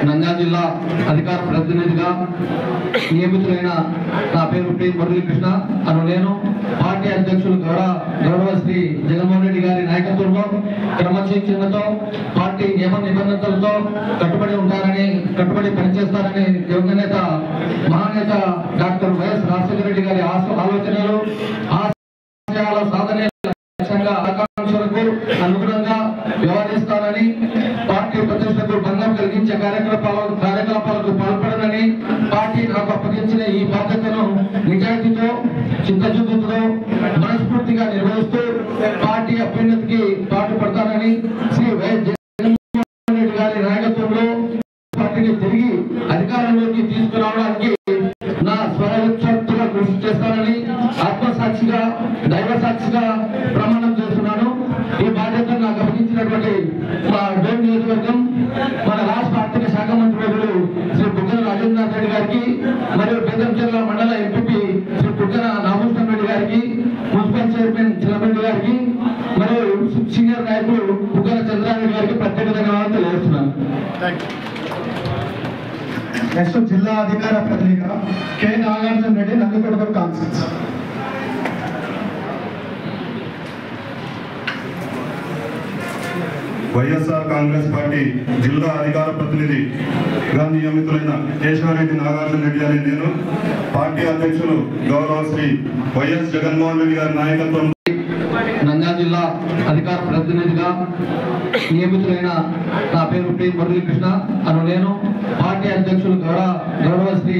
నంద్యాల జిల్లా అధికార ప్రతినిధిగా నియమితులైన నా పేరు పి మురళీకృష్ణ అను నేను పార్టీ అధ్యక్షులు గౌరవ శ్రీ జగన్మోహన్ రెడ్డి గారి నాయకత్వంలో క్రమశిక్షణతో పార్టీ నియమ నిబంధనలతో కట్టుబడి పనిచేస్తారని దివంగత మహానేత డాక్టర్ వైఎస్ రాజశేఖర రెడ్డి గారి ఆలోచనలు ఆశయాల సాధన లక్ష్యంగా ఆకాంక్షలకు అనుగుణంగా వ్యవహరిస్తారని పార్టీ ప్రతిష్టకు భంగం కలిగించే కార్యకలాపాలకు పాల్పడనని పార్టీ నాకు అప్పగించిన ఈ బాధ్యతను నిజాయితీతో చిత్తశుద్ధితో మనస్ఫూర్తిగా నిర్వహిస్తూ పార్టీ అభ్యున్నతికి పాటుపడతానని శ్రీ వైఎస్ జగన్మోహన్ రెడ్డి గారి నాయకత్వంలో పార్టీని తిరిగి అధికారంలోకి తీసుకురావడానికి నా స్వరక్షతుగా కృషి చేస్తానని ఆత్మసాక్షిగా దైవ సాక్షిగా ప్రమాణం చేస్తున్నాను. ఈ బాధ్యతను నాకు అప్పగించినటువంటి మా డోన్ నియోజకవర్గం మన రాష్ట్ర ఆర్థిక శాఖ మంత్రులు శ్రీ బుగ్గన రాజేంద్రనాథ్ రెడ్డి గారికి మరియు బేదంచెర్ల మండల ఎంపీ శ్రీ బుగ్గన నామూర్తం రెడ్డి గారికి మున్సిపల్ చైర్మన్ చిలరెడ్డి గారికి మరియు సీనియర్ నాయకులు బుగ్గన చంద్రారెడ్డి గారికి ప్రత్యేక ధన్యవాదాలు తెలియజేస్తున్నాను. నెక్స్ట్ జిల్లా అధికార ప్రతినిధిగా కె నాగార్జున రెడ్డి నందికొండూరు కాన్స్టిట్యూన్సీ. వైఎస్ఆర్ కాంగ్రెస్ పార్టీ జిల్లా అధికార ప్రతినిధిగా నియమితులైన కేశవరెడ్డి నాగార్జున రెడ్డి అనే నేను పార్టీ అధ్యక్షులు గౌరవ శ్రీ వైఎస్ జగన్మోహన్ రెడ్డి గారి నాయకత్వం నంద్యాల జిల్లా అధికార ప్రతినిధిగా నియమితులైన నా పేరు పి మురళీకృష్ణ అను నేను పార్టీ అధ్యక్షులు గౌరవ శ్రీ